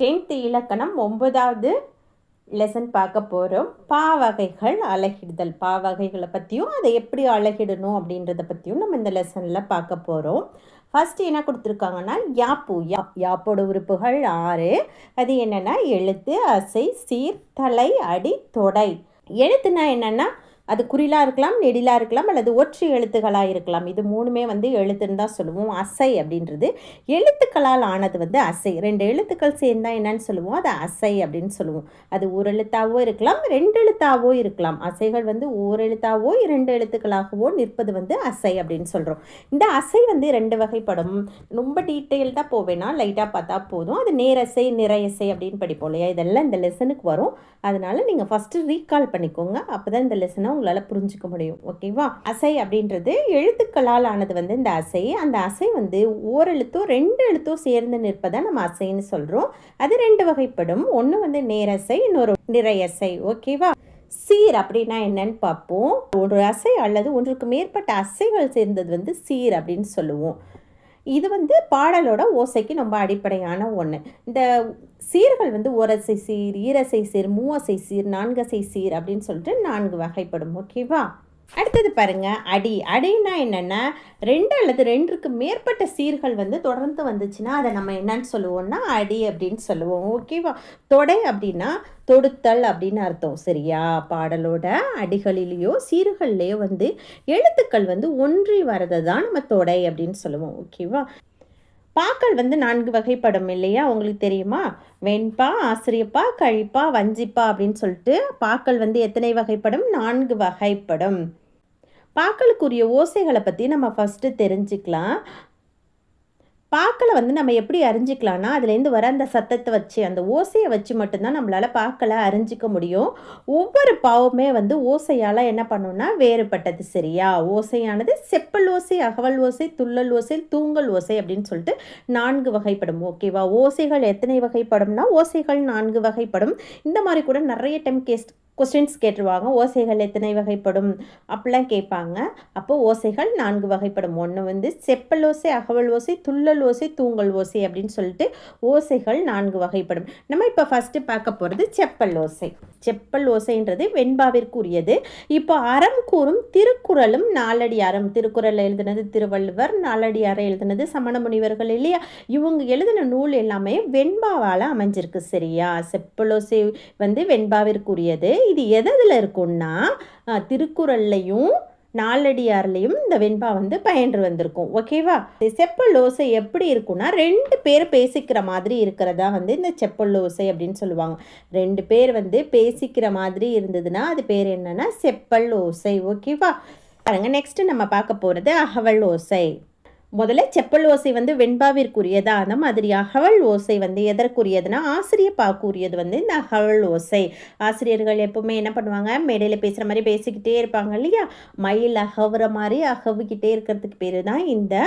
10th இலக்கணம் 9வது lesson பார்க்க போகிறோம். பாவகைகள் அழகிடுதல். பாவகைகளை பற்றியும் அதை எப்படி அழகிடணும் அப்படின்றத பற்றியும் நம்ம இந்த லெசனில் பார்க்க போகிறோம். ஃபஸ்ட்டு என்ன கொடுத்துருக்காங்கன்னா யாப்பு. யாப்போட உறுப்புகள் 6. அது என்னென்னா எழுத்து, அசை, சீர், தலை, அடி, தொடை. எழுத்துனா என்னென்னா அது குறிலாக இருக்கலாம், நெடிலாக இருக்கலாம், அல்லது ஒற்றை எழுத்துக்களாக இருக்கலாம். இது மூணுமே எழுத்துன்னு தான் சொல்லுவோம். அசை அப்படின்றது எழுத்துக்களால் ஆனது அசை. 2 எழுத்துக்கள் சேர்ந்தால் என்னன்னு சொல்லுவோம், அது அசை அப்படின்னு சொல்லுவோம். அது ஒரு எழுத்தாவோ இருக்கலாம், 2 எழுத்தாவோ இருக்கலாம். அசைகள் ஓர் எழுத்தாவோ 2 எழுத்துக்களாகவோ நிற்பது அசை அப்படின்னு சொல்கிறோம். இந்த அசை 2 வகைப்படும். ரொம்ப டீட்டெயில்டாக போவேன்னா லைட்டாக பார்த்தா போதும். அது நேரசை, நிறையசை அப்படின்னு படிப்போம் இல்லையா, இதெல்லாம் இந்த லெசனுக்கு வரும். அதனால நீங்கள் ஃபஸ்ட்டு ரீகால் பண்ணிக்கோங்க. அப்போ தான் இந்த லெசனை உங்களால் புரிஞ்சுக்க முடியும். ஓகேவா? அசை அப்படின்றது எழுத்துக்களால் ஆனது இந்த அசை. அந்த அசை ஓரெழுத்தோ 2 எழுத்தோ சேர்ந்து நிற்பதை நம்ம அசைன்னு சொல்கிறோம். அது 2 வகைப்படும். ஒன்று நேரசை, இன்னொரு நிறையசை. ஓகேவா? சீர் அப்படின்னா என்னன்னு பார்ப்போம். ஒரு அசை அல்லது ஒன்றுக்கு மேற்பட்ட அசைகள் சேர்ந்தது சீர் அப்படின்னு சொல்லுவோம். இது பாடலோட ஓசைக்கு ரொம்ப அடிப்படையான ஒன்று. இந்த சீர்கள் ஓரசை சீர், ஈரசை சீர், மூவசை சீர், 4 அசை சீர் அப்படின்னு சொல்லிட்டு 4 வகைப்படும். ஓகேவா? அடுத்தது பாருங்க அடி. அடின்னா என்னென்னா 2 அல்லது 2க்கு மேற்பட்ட சீர்கள் தொடர்ந்து வந்துச்சுன்னா அதை நம்ம என்னன்னு சொல்லுவோம்னா அடி அப்படின்னு சொல்லுவோம். ஓகேவா? தொடை அப்படின்னா தொடுத்தல் அப்படின்னு அர்த்தம். சரியா? பாடலோட அடிகளிலேயோ சீர்கள்லேயோ எழுத்துக்கள் ஒன்றி வரதை தான் நம்ம தொடை அப்படின்னு சொல்லுவோம். ஓகேவா? பாக்கள் 4 வகைப்படும் இல்லையா, உங்களுக்கு தெரியுமா? வெண்பா, ஆசிரியப்பா, கழிப்பா, வஞ்சிப்பா அப்படின்னு சொல்லிட்டு பாக்கள் எத்தனை வகைப்படும்? 4 வகைப்படும். பாக்களுக்குரிய ஓசைகளை பற்றி நம்ம ஃபஸ்ட்டு தெரிஞ்சுக்கலாம். பாக்களை நம்ம எப்படி அறிஞ்சிக்கலாம்னா அதுலேருந்து வர அந்த சத்தத்தை வச்சு, அந்த ஓசையை வச்சு மட்டும்தான் நம்மளால் பாக்களை அறிஞ்சிக்க முடியும். ஒவ்வொரு பாவுமே ஓசையால் என்ன பண்ணோம்னா வேறுபட்டது. சரியா? ஓசையானது செப்பல் ஓசை, அகவல் ஓசை, துள்ளல் ஓசை, தூங்கல் ஓசை அப்படின்னு சொல்லிட்டு 4 வகைப்படும். ஓகேவா? ஓசைகள் எத்தனை வகைப்படும்னா ஓசைகள் 4 வகைப்படும். இந்த மாதிரி கூட நிறைய டைம் கொஸ்டின்ஸ் கேட்டுருவாங்க. ஓசைகள் எத்தனை வகைப்படும் அப்படிலாம் கேட்பாங்க. அப்போ ஓசைகள் 4 வகைப்படும். ஒன்று செப்பல் ஓசை, அகவல் ஓசை, துள்ளல் ஓசை, தூங்கல் ஓசை அப்படின்னு சொல்லிட்டு ஓசைகள் 4 வகைப்படும். நம்ம இப்போ ஃபஸ்ட்டு பார்க்க போகிறது செப்பல் ஓசை. செப்பல் ஓசைன்றது வெண்பாவிற்குரியது. இப்போ அறம் கூறும் திருக்குறளும் நாலடியாரும். திருக்குறள் எழுதினது திருவள்ளுவர், நாலடியாரை எழுதினது சமண முனிவர்கள் இல்லையா. இவங்க எழுதின நூல் எல்லாமே வெண்பாவால் அமைஞ்சிருக்கு. சரியா? செப்பல் ஓசை வெண்பாவிற்குரியது. இது எதில் இருக்கும்னா திருக்குறள்லையும் நாலடியார்லையும் இந்த வெண்பா பயின்று வந்திருக்கும். ஓகேவா? செப்பல் ஓசை எப்படி இருக்கும்னா 2 பேர் பேசிக்கிற மாதிரி இருக்கிறதா இந்த செப்பல் ஓசை அப்படின்னு சொல்லுவாங்க. 2 பேர் பேசிக்கிற மாதிரி இருந்ததுன்னா அது பேர் என்னன்னா செப்பல் ஓசை. ஓகேவா? பாருங்க, நெக்ஸ்ட் நம்ம பார்க்க போகிறது அகவல் ஓசை. முதல்ல செப்பல் ஓசை வெண்பாவிற்குரியதா, அந்த மாதிரி அகவல் ஓசை எதற்குரியதுன்னா ஆசிரியப்பாக்குரியது இந்த அகவல் ஓசை. ஆசிரியர்கள் எப்பவுமே என்ன பண்ணுவாங்க, மேடையில் பேசுகிற மாதிரி பேசிக்கிட்டே இருப்பாங்க இல்லையா. மயில் அகவுற மாதிரி அகவுக்கிட்டே இருக்கிறதுக்கு பேர் தான் இந்த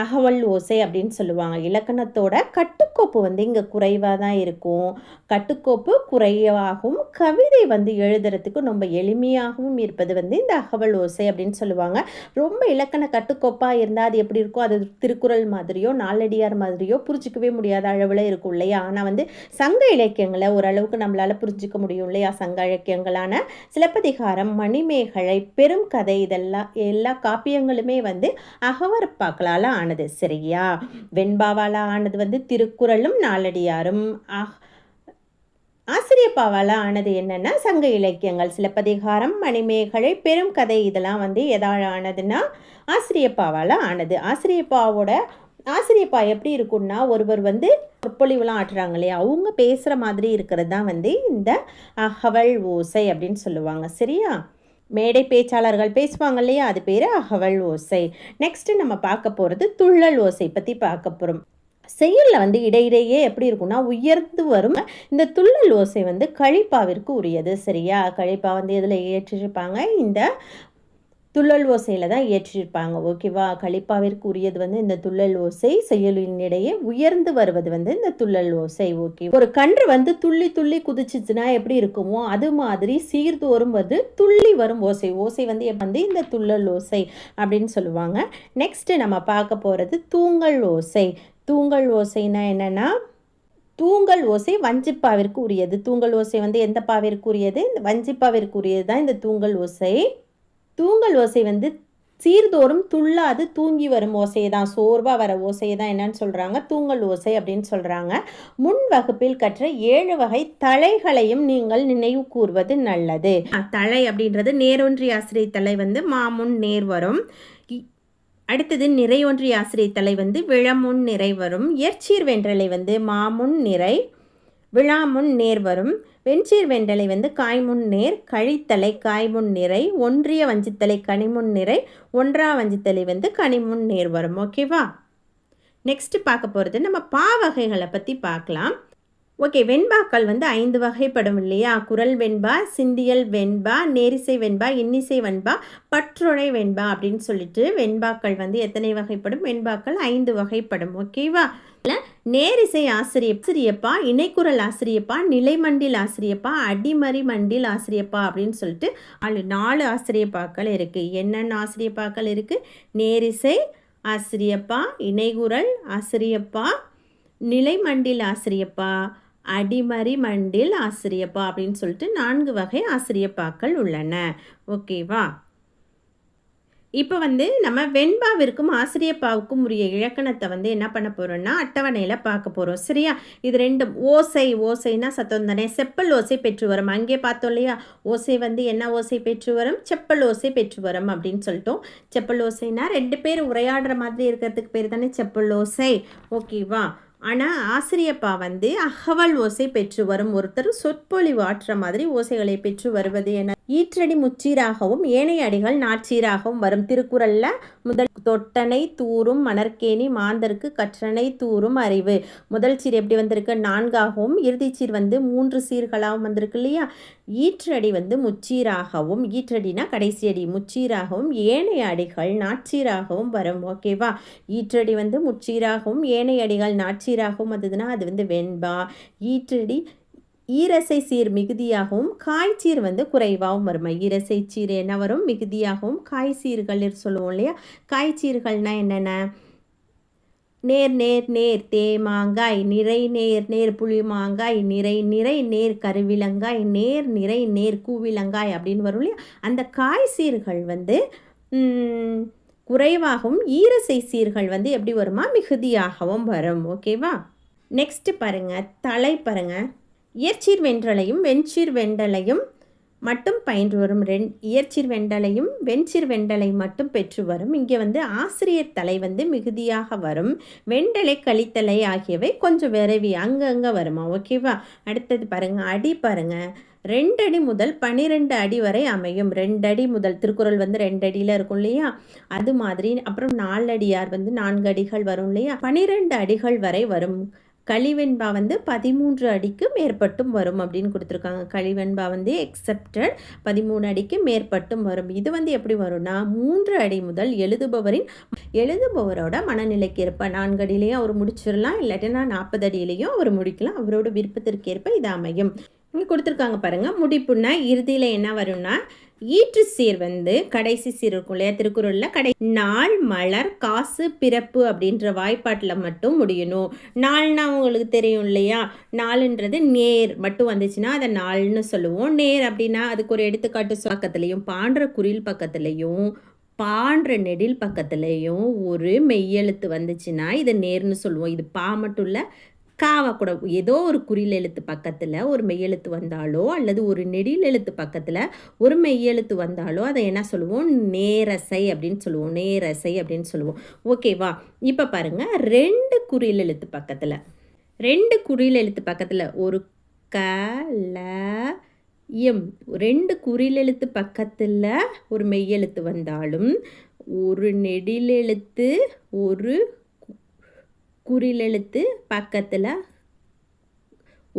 அகவல் ஓசை அப்படின்னு சொல்லுவாங்க. இலக்கணத்தோட கட்டுக்கோப்பு இங்கே குறைவாக தான் இருக்கும். கட்டுக்கோப்பு குறைவாகவும் கவிதை எழுதுறதுக்கு ரொம்ப எளிமையாகவும் இருப்பது இந்த அகவல் ஓசை அப்படின்னு சொல்லுவாங்க. ரொம்ப இலக்கண கட்டுக்கோப்பாக இருந்தால் அது எப்படி இருக்கும், அது திருக்குறள் மாதிரியோ நாலடியார் மாதிரியோ புரிஞ்சிக்கவே முடியாத அளவில் இருக்கும் இல்லையா. ஆனால் சங்க இலக்கியங்களை ஓரளவுக்கு நம்மளால் புரிஞ்சிக்க முடியும் இல்லையா. சங்க இலக்கியங்களான சிலப்பதிகாரம், மணிமேகலை, பெரும் கதை, இதெல்லாம் எல்லா காப்பியங்களுமே அகவற்பாக்களால் ஆனது. சரியா? வெண்பாவால் ஆனது திருக்குறளும் நாலடியாரும். ஆசிரியப்பாவால் ஆனது என்னென்னா சங்க இலக்கியங்கள், சிலப்பதிகாரம், மணிமேகலை, பெரும் கதை, இதெல்லாம் எதால் ஆனதுன்னா ஆசிரியப்பாவால் ஆனது. ஆசிரியப்பா எப்படி இருக்குன்னா ஒருவர் சொற்பொழிவுலாம் ஆட்டுறாங்க இல்லையா, அவங்க பேசுகிற மாதிரி இருக்கிறது தான் இந்த அகவல் ஓசை அப்படின்னு சொல்லுவாங்க. சரியா? மேடை பேச்சாளர்கள் பேசுவாங்க இல்லையா, அது பேர் அகவல் ஓசை. நெக்ஸ்ட்டு நம்ம பார்க்க போகிறது துள்ளல் ஓசை பற்றி பார்க்க போகிறோம். செயலில் இடையிடையே எப்படி இருக்குன்னா உயர்ந்து வரும். இந்த துள்ளல் ஓசை கழிப்பாவிற்கு உரியது. சரியா? கழிப்பா எதில் ஏற்றிருப்பாங்க, இந்த துள்ளல் ஓசையில் தான் ஏற்றிருப்பாங்க. ஓகேவா? கழிப்பாவிற்கு உரியது இந்த துள்ளல் ஓசை. செயலின் இடையே உயர்ந்து வருவது இந்த துள்ளல் ஓசை. ஓகே, ஒரு கன்று துள்ளி துள்ளி குதிச்சுச்சுன்னா எப்படி இருக்குமோ அது மாதிரி சீர்தோறும் துள்ளி வரும் ஓசை. ஓசை இந்த துள்ளல் ஓசை அப்படின்னு சொல்லுவாங்க. நெக்ஸ்ட் நம்ம பார்க்க போகிறது தூங்கல் ஓசை. தூங்கல் ஓசைனா என்னன்னா தூங்கல் ஓசை வஞ்சிப்பாவிற்கு உரியது. தூங்கல் ஓசை வந்து எந்த பாவிற்கு உரியது? இந்த வஞ்சிப்பாவிற்கு உரியது தான் இந்த தூங்கல் ஓசை. தூங்கல் ஓசை வந்து சீர்தோறும் துள்ளாது தூங்கி வரும் ஓசையை தான், சோர்வாக வர ஓசையை தான் என்னன்னு சொல்கிறாங்க? தூங்கல் ஓசை அப்படின்னு சொல்கிறாங்க. முன் வகுப்பில் கற்ற 7 வகை தலைகளையும் நீங்கள் நினைவு கூர்வது நல்லது. தலை அப்படின்றது நேரொன்றிய ஆசிரிய தலை வந்து மாமுன் நேர் வரும். அடுத்தது நிறையொன்றிய ஆசிரிய தலை வந்து விழமுன் நிறை வரும். எற்சீர் வென்றலை வந்து மாமுன் நிறை விழாமுன் நேர் வரும். வெண்சீர் வெண்டலை வந்து காய்முன் நேர், கழித்தலை காய்முன் நிறை, ஒன்றிய வஞ்சித்தலை கனிமுன் நிறை, ஒன்றா வஞ்சித்தலை வந்து கனிமுன் நேர் வரும். ஓகேவா? நெக்ஸ்ட் பார்க்க போகிறது நம்ம பா வகைகளை பற்றி பார்க்கலாம். ஓகே, வெண்பாக்கள் வந்து 5 வகைப்படும் இல்லையா? குரல் வெண்பா, சிந்தியல் வெண்பா, நேரிசை வெண்பா, இன்னிசை வெண்பா, பற்றொடை வெண்பா அப்படின்னு சொல்லிட்டு வெண்பாக்கள் வந்து எத்தனை வகைப்படும்? வெண்பாக்கள் 5 வகைப்படும். ஓகேவா? நேரிசை ஆசிரியப்பா, இணைக்குரல் ஆசிரியப்பா, நிலைமண்டில் ஆசிரியப்பா, அடிமறி மண்டில் ஆசிரியப்பா அப்படின்னு சொல்லிட்டு 4 ஆசிரியப்பாக்கள் இருக்குது. என்னென்ன ஆசிரியப்பாக்கள் இருக்குது? நேரிசை ஆசிரியப்பா, இணைகுரல் ஆசிரியப்பா, நிலைமண்டில் ஆசிரியப்பா, அடிமறி மண்டில் ஆசிரியப்பா அப்படின்னு சொல்லிட்டு 4 வகை ஆசிரியப்பாக்கள் உள்ளன. ஓகேவா? இப்போ வந்து நம்ம வெண்பாவிற்கும் ஆசிரியப்பாவுக்கும் உரிய இலக்கணத்தை வந்து என்ன பண்ண போகிறோம்னா அட்டவணையில் பார்க்க போகிறோம். சரியா? இது ரெண்டும் ஓசைனா சத்தம் தானே. செப்பல் ஓசை பெற்று வரும். அங்கே பார்த்தோம் இல்லையா? ஓசை வந்து என்ன ஓசை பெற்று வரும்? செப்பல் ஓசை பெற்று வரும் அப்படின்னு சொல்லிட்டோம். செப்பல் ஓசைனா 2 பேர் உரையாடுற மாதிரி இருக்கிறதுக்கு பேர் தானே செப்பல் ஓசை. ஓகேவா? ஆனால் ஆசிரியப்பா வந்து அகவல் ஓசை பெற்று வரும். ஒருத்தர் சொற்பொழிவு ஆற்ற மாதிரி ஓசைகளை பெற்று வருவது என ஈற்றடி முச்சீராகவும் ஏனைய அடிகள் நாட்சீராகவும் வரும். திருக்குறளில் முதல் தொட்டனை தூரும் மணற்கேணி மாந்தருக்கு கற்றனை தூரும் அறிவு. முதல் சீர் எப்படி வந்திருக்கு? 4ஆகவும், இறுதி சீர் வந்து 3 சீர்களாகவும் வந்திருக்கு இல்லையா? ஈற்றடி வந்து முச்சீராகவும், ஈற்றடினா கடைசி அடி, முச்சீராகவும் ஏனைய அடிகள் நாட்சீராகவும் வரும். ஓகேவா? ஈற்றடி வந்து முச்சீராகவும் ஏனைய அடிகள் நாட்சீராகவும் வந்ததுன்னா அது வந்து வெண்பா. ஈற்றடி ஈரசை சீர் மிகுதியாகவும் காய்ச்சீர் வந்து குறைவாகவும் வரும். ஈரசை சீர் என்ன வரும்? மிகுதியாகவும். காய்ச்சீர்கள் சொல்லுவோம் இல்லையா? காய்ச்சீர்கள்னா என்னென்ன? நேர் நேர் நேர் தேமாங்காய், நிறை நேர் நேர் புளிமாங்காய், நிறை நிறை நேர் கருவிலங்காய், நேர் நிறை நேர் கூவிலங்காய் அப்படின்னு வரும் இல்லையா? அந்த காய்ச்சீர்கள் வந்து குறைவாகவும், ஈரசை சீர்கள் வந்து எப்படி வருமா? மிகுதியாகவும் வரும். ஓகேவா? நெக்ஸ்ட் பாருங்க, தலை பாருங்க. இயற்சீர் வென்றலையும் வெண்சீர் வெண்டலையும் மட்டும் பயின்று வரும். இயற்சீர் வெண்டலையும் வெண்சீர் வெண்டலை மட்டும் பெற்று வரும். இங்கே வந்து ஆசிரியர் தலை வந்து மிகுதியாக வரும். வெண்டலை கழித்தலை ஆகியவை கொஞ்சம் விரைவி அங்கங்கே வருமா? ஓகேவா? அடுத்தது பாருங்க, அடி பாருங்க. 2 அடி முதல் 12 அடி வரை அமையும். 2 அடி முதல், திருக்குறள் வந்து 2 அடியில் இருக்கும் இல்லையா? அது மாதிரி. அப்புறம் 4 அடியார் வந்து 4 அடிகள் வரும் இல்லையா? 12 அடிகள் வரை வரும். கலிவெண்பா வந்து 13 அடிக்கு மேற்பட்டும் வரும் அப்படின்னு கொடுத்துருக்காங்க. கலிவெண்பா வந்து எக்ஸப்டட் 13 அடிக்கு மேற்பட்டும் வரும். இது வந்து எப்படி வரும்னா 3 அடி முதல் எழுதுபவரோட மனநிலைக்கு ஏற்ப 4 அடியிலையும் அவர் முடிச்சிடலாம், இல்லாட்டினா 40 அடியிலையும் அவர் முடிக்கலாம். அவரோட விருப்பத்திற்கு ஏற்ப இது அமையும். இங்கே கொடுத்துருக்காங்க பாருங்கள். முடிப்புன்னா இறுதியில் என்ன வரும்னா ஈற்று சீர் வந்து கடைசி சீர் இருக்கும் இல்லையா? திருக்குறளில் நாள் மலர் காசு பிறப்பு அப்படின்ற வாய்ப்பாட்டில் மட்டும் முடியணும். நாள்னா உங்களுக்கு தெரியும் இல்லையா? நாளுன்றது நேர் மட்டும் வந்துச்சுன்னா அதை நாள்னு சொல்லுவோம். நேர் அப்படின்னா அதுக்கு ஒரு எடுத்துக்காட்டு பக்கத்துலேயும் பாண்ட குறில் பக்கத்துலேயும் பாண்ட நெடில் பக்கத்துலேயும் ஒரு மெய்யெழுத்து வந்துச்சுன்னா இதை நேர்னு சொல்லுவோம். இது பா மட்டும் இல்லை, காவா கூட ஏதோ ஒரு குறில் எழுத்து பக்கத்தில் ஒரு மெய்யெழுத்து வந்தாலோ அல்லது ஒரு நெடில் எழுத்து பக்கத்தில் ஒரு மெய்யெழுத்து வந்தாலோ அதை என்ன சொல்லுவோம்? நேரசை அப்படின்னு சொல்லுவோம். நேரசை அப்படின்னு சொல்லுவோம். ஓகேவா? இப்போ பாருங்கள், 2 குறில் எழுத்து பக்கத்தில் ஒரு க ல எம் 2 குறில் எழுத்து பக்கத்தில் ஒரு மெய்யெழுத்து வந்தாலும் ஒரு நெடில் எழுத்து ஒரு குறிலெழுத்து பக்கத்தில்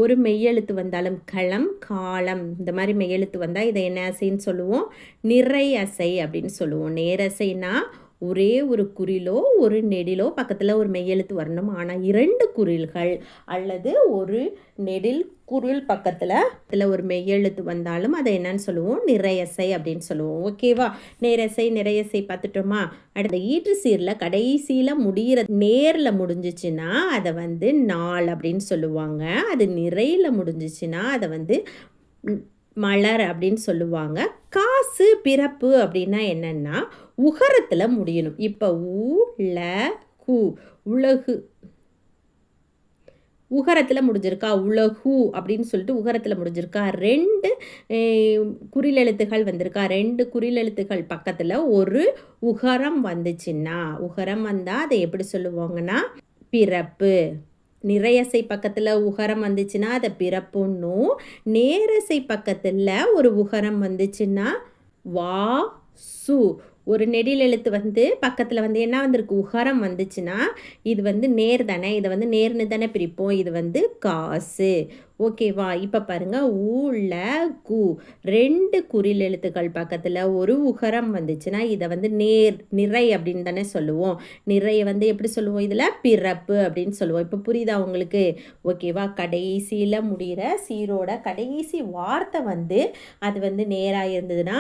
ஒரு மெய்யெழுத்து வந்தாலும் களம் காலம் இந்த மாதிரி மெய்யெழுத்து வந்தால் இதை என்ன அசைன்னு சொல்லுவோம்? நிறை அசை அப்படின்னு சொல்லுவோம். நேரசைனா ஒரே ஒரு குறிலோ ஒரு நெடிலோ பக்கத்தில் ஒரு மெய்யெழுத்து வரணும். ஆனால் 2 குறில்கள் அல்லது ஒரு நெடில் குரில் பக்கத்தில் ஒரு மெய்யெழுத்து வந்தாலும் அதை என்னன்னு சொல்லுவோம், நிறையசை அப்படின்னு சொல்லுவோம். ஓகேவா? நேரசை நிறையசை பார்த்துட்டோமா? அடுத்த ஈற்று சீரில் கடைசியில் முடிகிற நேரில் முடிஞ்சிச்சுன்னா அதை வந்து நாள் அப்படின்னு சொல்லுவாங்க. அது நிறையில் முடிஞ்சிச்சுன்னா அதை வந்து மலர் அப்படின்னு சொல்லுவாங்க. காசு பிறப்பு அப்படின்னா என்னன்னா உகரத்தில் முடியணும். இப்போ உ உலகு உகரத்தில் முடிஞ்சிருக்கா, உலகு அப்படின்னு சொல்லிட்டு உகரத்தில் முடிஞ்சிருக்கா, 2 குறிலெழுத்துகள் வந்திருக்கா, 2 குறிலெழுத்துகள் பக்கத்தில் ஒரு உகரம் வந்துச்சுன்னா, உகரம் வந்தால் அதை எப்படி சொல்லுவாங்கன்னா பிறப்பு. நிறையசை பக்கத்தில் உகரம் வந்துச்சுன்னா அதை பிறப்புன்னும், நேரசை பக்கத்தில் ஒரு உகரம் வந்துச்சுன்னா வா சு. ஒரு நெடில் எழுத்து வந்து பக்கத்தில் வந்து என்ன வந்திருக்கு, உகரம் வந்துச்சுன்னா இது வந்து நேர் தானே, இதை வந்து நேர்னு தானே பிரிப்போம், இது வந்து காசு. ஓகேவா? இப்போ பாருங்கள், ஊல கு 2 குறில் எழுத்துக்கள் பக்கத்தில் ஒரு உகரம் வந்துச்சுன்னா இதை வந்து நிறை அப்படின்னு தானே சொல்லுவோம். நிறைய வந்து எப்படி சொல்லுவோம், இதில் பிறப்பு அப்படின்னு சொல்லுவோம். இப்போ புரியுதா உங்களுக்கு? ஓகேவா? கடைசியில் முடிகிற சீரோட கடைசி வார்த்தை வந்து அது வந்து நேராக இருந்ததுன்னா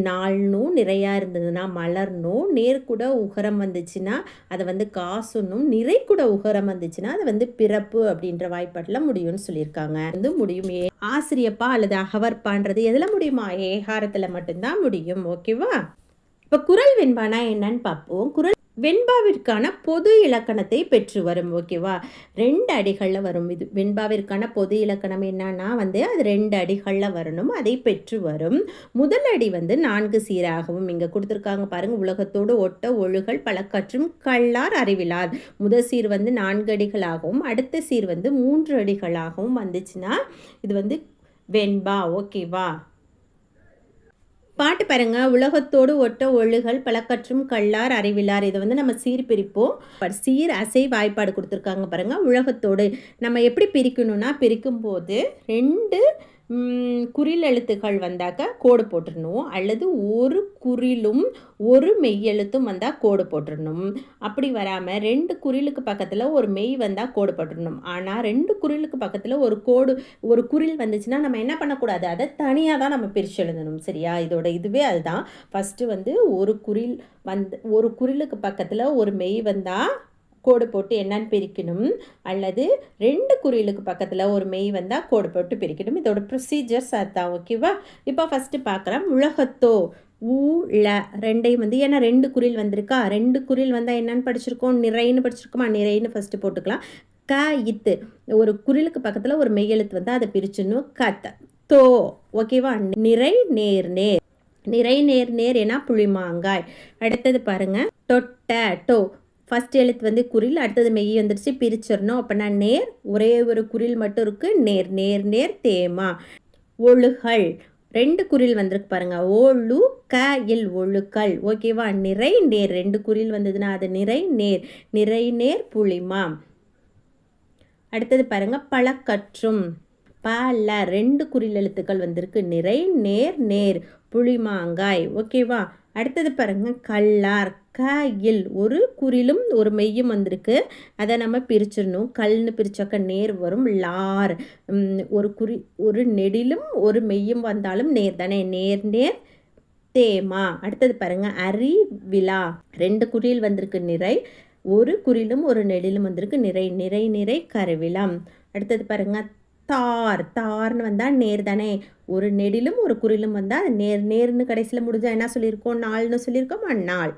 நாள்னும், நிறையாக இருந்ததுன்னா மலர்னும், நேர்கூட உகரம் வந்துச்சுன்னா அதை வந்து காசுன்னும், நிறைக்கூட உகரம் வந்துச்சுன்னா அதை வந்து பிறப்பு அப்படின்ற வாய்ப்பாட்டில் முடியும்னு சொல்லியிருக்காங்க. வந்து முடியும் ஆசிரியப்பா அல்லது அகவற்பான்றது எதில் முடியுமா, ஏகாரத்தில் மட்டும்தான் முடியும். ஓகேவா? இப்போ குறள் வெண்பானா என்னன்னு பார்ப்போம். குறள் வெண்பாவிற்கான பொது இலக்கணத்தை பெற்று வரும். ஓகேவா? 2 அடிகளில் வரும். இது வெண்பாவிற்கான பொது இலக்கணம் என்னன்னா வந்து அது 2 அடிகளில் வரணும், அதை பெற்று வரும். முதல் அடி வந்து 4 சீராகவும் இங்கே கொடுத்துருக்காங்க பாருங்கள், உலகத்தோடு ஒட்ட ஒழுகல் பழக்கற்றும் கல்லார் அறிவிலார். முதல் சீர் வந்து 4 அடிகளாகவும் அடுத்த சீர் வந்து 3 அடிகளாகவும் வந்துச்சுன்னா இது வந்து வெண்பா. ஓகேவா? பாட்டு பாருங்க, உலகத்தோடு ஒட்ட ஒழுகல் பழக்கற்றும் கல்லார் அறிவிலார். இதை வந்து நம்ம சீர் பிரிப்போம். சீர் அசை வாய்ப்பாடு கொடுத்துருக்காங்க பாருங்க. உலகத்தோடு நம்ம எப்படி பிரிக்கணும்னா, பிரிக்கும்போது 2 குறில் எழுத்துக்கள் வந்தாக்க கோடு போட்டுடணும், அல்லது ஒரு குறிலும் ஒரு மெய்யெழுத்தும் வந்தால் கோடு போட்டுடணும். அப்படி வராமல் 2 குறிலுக்கு பக்கத்தில் ஒரு மெய் வந்தால் கோடு போட்டுடணும். ஆனால் 2 குறிலுக்கு பக்கத்தில் ஒரு குறில் வந்துச்சுன்னா நம்ம என்ன பண்ணக்கூடாது, அதை தனியாக தான் நம்ம பிரித்து எழுதணும். சரியா? இதோட இதுவே அதுதான். ஃபஸ்ட்டு வந்து ஒரு குறிலுக்கு பக்கத்தில் ஒரு மெய் வந்தால் கோடு போட்டு என்னன்னு பிரிக்கணும், அல்லது 2 குறிலுக்கு பக்கத்தில் ஒரு மெய் வந்தால் கோடு போட்டு பிரிக்கணும். இதோட ப்ரொசீஜர்ஸ் அதுதான். ஓகேவா? இப்போ ஃபஸ்ட்டு பார்க்குறோம். உலகத்தோ ஊல 2ஐயும் வந்து ஏன்னா 2 குறில் வந்திருக்கா, 2 குறில் வந்தால் என்னன்னு படிச்சிருக்கோம், நிறைன்னு படிச்சிருக்கோமா, நிறைன்னு ஃபஸ்ட்டு போட்டுக்கலாம். க இத்து ஒரு குறிலுக்கு பக்கத்தில் ஒரு மெய்யெழுத்து வந்தால் அதை பிரிச்சிடணும். கத்த தோ. ஓகேவா? நிறை நேர் நேர், நிறை நேர் நேர் ஏன்னா புளிமாங்காய். அடுத்தது பாருங்கள், தொட்ட டோ ஃபஸ்ட் எழுத்து வந்து குறில், அடுத்தது மெய் வந்துடுச்சு, பிரிச்சிடணும். அப்போனா நேர், ஒரே ஒரு குறில் மட்டும் இருக்குது, நேர் நேர் நேர் தேமா. ஒழுகல் 2 குறில் வந்திருக்கு பாருங்க, ஓழு க இல் ஒழுக்கல். ஓகேவா? நிறை நேர் 2 குறில் வந்ததுன்னா அது நிறை நேர், நிறை நேர் புளிமா. அடுத்தது பாருங்க, பழக்கற்றும் பல 2 குறில் எழுத்துக்கள் வந்திருக்கு, நிறை நேர் நேர் புளிமாங்காய். ஓகேவா? அடுத்தது பாருங்க, கல்லார் க இல் ஒரு குறிலும் ஒரு மெய்யும் வந்திருக்கு, அதை நம்ம பிரிச்சிடணும். கல்னு பிரிச்சாக்க நேர் வரும். லார் ஒரு நெடிலும் ஒரு மெய்யும் வந்தாலும் நேர் தானே, நேர் நேர் தேமா. அடுத்தது பாருங்க, அறிவிலா 2 குறில் வந்திருக்கு, நிறை, ஒரு குறிலும் ஒரு நெடிலும் வந்திருக்கு, நிறை நிறை நிறை கருவிலம். அடுத்தது பாருங்க, தார்னு வந்தால் நேர் தானே, ஒரு நெடிலும் ஒரு குறிலும் வந்தால் அது நேர்னு கடைசியில் முடிஞ்சால் என்ன சொல்லியிருக்கோம், நாள்னு சொல்லியிருக்கோம், அந்நாள்.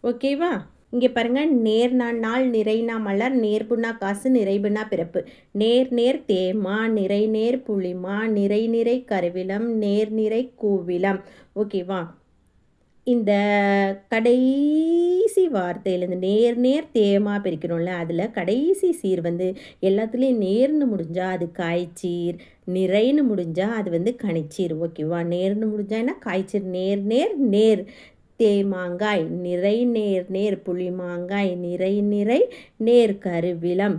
ஓகேவா? இங்கே பாருங்கள், நேர்னா நாள், நிறைனா மலர், நேர்புனா காசு, நிறைபுனா பிறப்பு. நேர் நேர் தேமா, நிறை நேர் புளிமா, நிறை நிறை கருவிலம், நேர் நிறை கூவிலம். ஓகேவா? இந்த கடைசி வார்த்தையிலேருந்து நேர் நேர் தேமா பிரிக்கணும்ல, அதில் கடைசி சீர் வந்து எல்லாத்துலேயும் நேர்னு முடிஞ்சால் அது காய்ச்சீர், நிறைன்னு முடிஞ்சால் அது வந்து கனிச்சீர். ஓகேவா? நேர்னு முடிஞ்சால் என்ன, காய்ச்சீர். நேர் நேர் நேர் தேமாங்காய், நிறை நேர் நேர் புளிமாங்காய், நிறை நிறை நேர் கருவிலம்,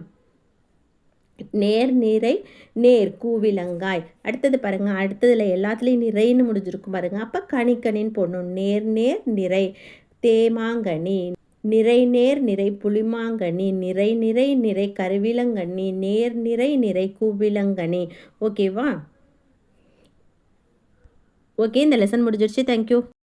நேர் நிறை நேர் கூவிலங்காய். அடுத்தது பாருங்கள், அடுத்ததில் எல்லாத்துலேயும் நிறைன்னு முடிஞ்சிருக்கும் பாருங்கள், அப்போ கனிக்கனின்னு போடணும். நேர் நேர் நிறை தேமாங்கனி, நிறை நேர் நிறை புளிமாங்கனி, நிறை நிறை நிறை கருவிலங்கனி, நேர் நிறை நிறை கூவிலங்கனி. ஓகேவா? ஓகே, இந்த லெசன் முடிஞ்சிருச்சு. தேங்க்யூ.